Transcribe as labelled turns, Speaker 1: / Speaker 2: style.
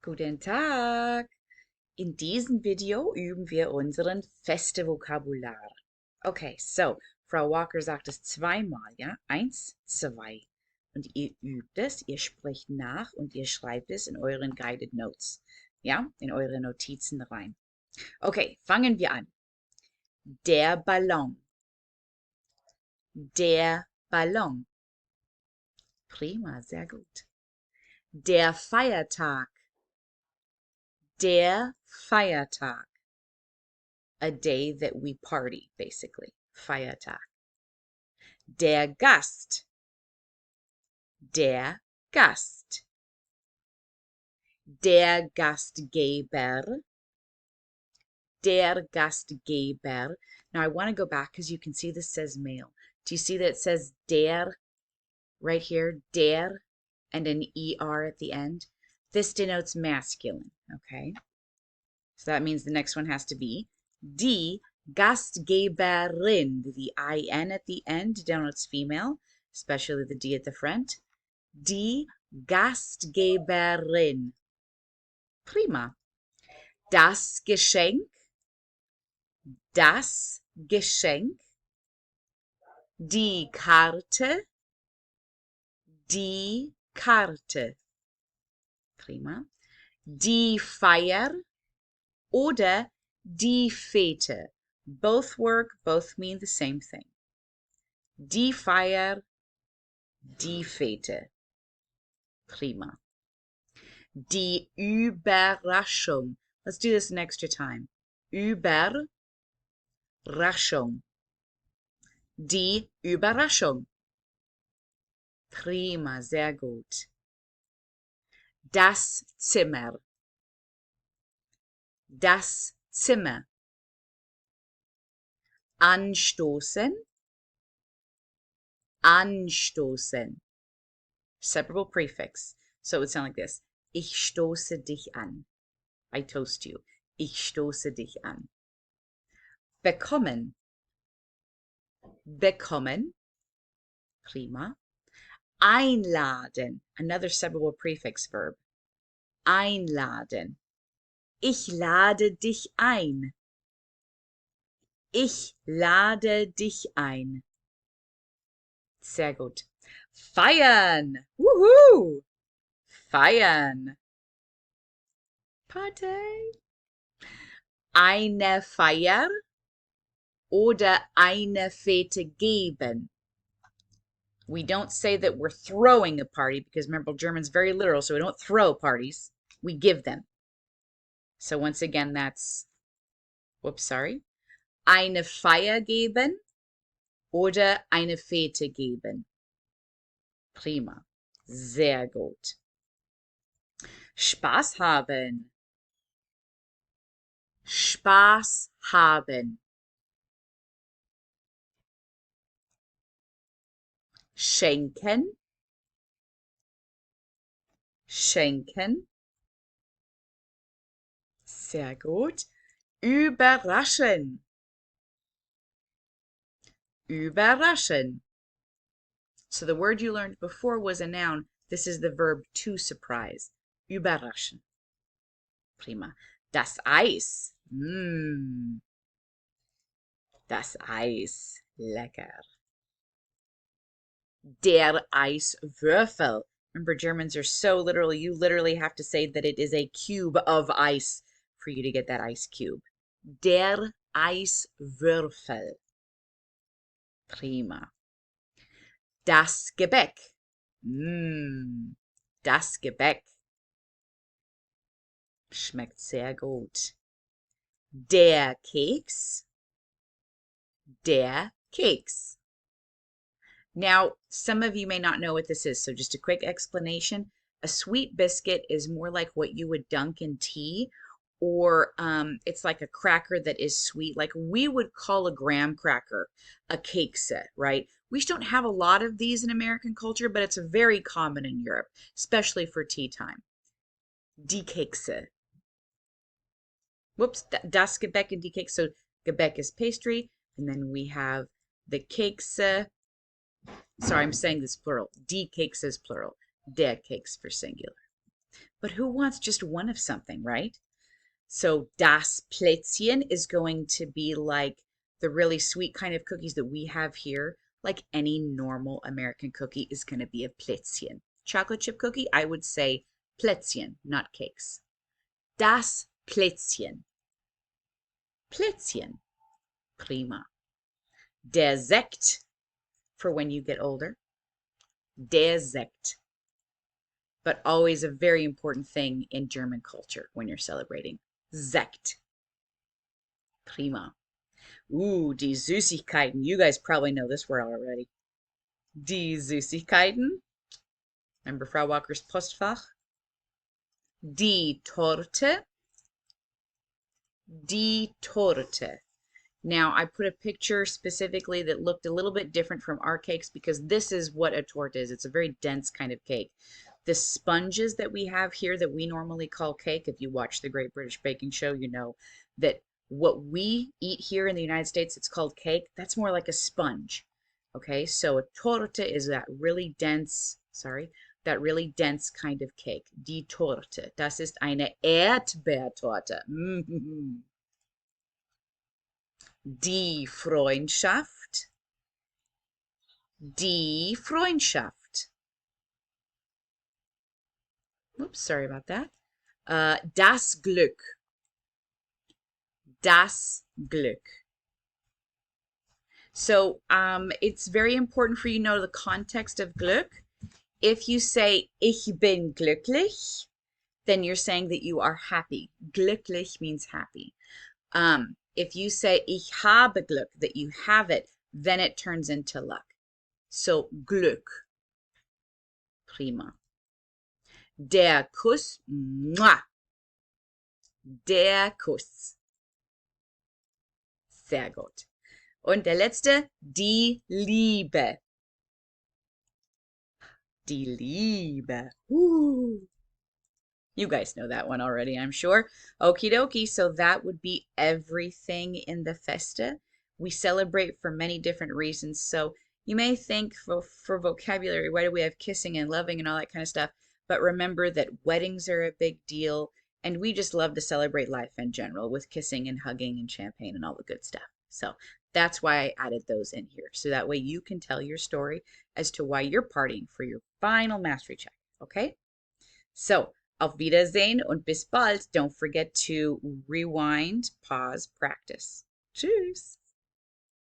Speaker 1: Guten Tag! In diesem Video üben wir unseren Feste-Vokabular. Okay, so, Frau Walker sagt es zweimal, ja? Eins, zwei. Und ihr übt es, ihr sprecht nach und ihr schreibt es in euren Guided Notes. Ja, in eure Notizen rein. Okay, fangen wir an. Der Ballon. Der Ballon. Prima, sehr gut. Der Feiertag. Der Feiertag. A day that we party, basically. Feiertag. Der Gast. Der Gast. Der Gastgeber. Der Gastgeber. Now I want to go back because you can see this says male. Do you see that it says der right here? Der and an ER at the end. This denotes masculine, okay? So that means the next one has to be die Gastgeberin. The IN at the end denotes female, especially the D at the front. Die Gastgeberin. Prima. Das Geschenk. Das Geschenk. Die Karte. Die Karte. Prima. Die Feier oder die Fete. Both work, both mean the same thing. Die Feier, die Fete. Prima. Die Überraschung. Let's do this an extra time. Überraschung. Die Überraschung. Prima, sehr gut. Das Zimmer. Das Zimmer. Anstoßen. Anstoßen. Separable prefix. So it would sound like this. Ich stoße dich an. I toast you. Ich stoße dich an. Bekommen. Bekommen. Prima. Einladen. Another separable prefix verb. Einladen. Ich lade dich ein. Ich lade dich ein. Sehr gut. Feiern. Woohoo! Feiern. Party. Eine Feier oder eine Fete geben. We don't say that we're throwing a party because remember, German's very literal, so we don't throw parties. We give them. So once again, that's, whoops, sorry. Eine Feier geben oder eine Fete geben. Prima. Sehr gut. Spaß haben. Spaß haben. Schenken. Schenken. Sehr gut. Überraschen. Überraschen. So the word you learned before was a noun. This is the verb to surprise. Überraschen. Prima. Das Eis. Das Eis. Lecker. Der Eiswürfel. Remember, Germans are so literal. You literally have to say that it is a cube of ice for you to get that ice cube. Der Eiswürfel. Prima. Das Gebäck. Das Gebäck. Schmeckt sehr gut. Der Keks. Der Keks. Now, some of you may not know what this is, so just a quick explanation. A sweet biscuit is more like what you would dunk in tea, or it's like a cracker that is sweet. Like we would call a graham cracker a kekse, right? We don't have a lot of these in American culture, but it's very common in Europe, especially for tea time. Die Kekse. Whoops, das Gebäck and die Kekse. So Gebäck is pastry, and then we have the Kekse. Sorry, I'm saying this plural. Die Kekse is plural. Der Keks for singular. But who wants just one of something, right? So das Plätzchen is going to be like the really sweet kind of cookies that we have here. Like any normal American cookie is going to be a Plätzchen. Chocolate chip cookie, I would say Plätzchen, not cakes. Das Plätzchen. Plätzchen. Prima. Der Sekt, for when you get older. Der Sekt. But always a very important thing in German culture when you're celebrating. Sekt. Prima. Ooh, die Süßigkeiten. You guys probably know this word already. Die Süßigkeiten. Remember Frau Walker's Postfach? Die Torte. Die Torte. Now, I put a picture specifically that looked a little bit different from our cakes because this is what a torte is. It's a very dense kind of cake. The sponges that we have here that we normally call cake, if you watch the Great British Baking Show, you know that what we eat here in the United States, it's called cake. That's more like a sponge. Okay, so a torte is that really dense, that really dense kind of cake. Die Torte. Das ist eine Erdbeertorte. Die Freundschaft. Die Freundschaft. Oops, sorry about that. Das Glück. Das Glück. So it's very important for you to know the context of Glück. If you say, ich bin glücklich, then you're saying that you are happy. Glücklich means happy. If you say, ich habe Glück, that you have it, then it turns into luck. So, Glück. Prima. Der Kuss. Mua. Der Kuss. Sehr gut. Und der letzte, die Liebe. Die Liebe. You guys know that one already, I'm sure. Okie dokie, so that would be everything in the Feste. We celebrate for many different reasons. So you may think for vocabulary, why do we have kissing and loving and all that kind of stuff? But remember that weddings are a big deal, and we just love to celebrate life in general with kissing and hugging and champagne and all the good stuff. So that's why I added those in here. So that way you can tell your story as to why you're partying for your final mastery check. Okay? So, auf Wiedersehen und bis bald. Don't forget to rewind, pause, practice. Tschüss.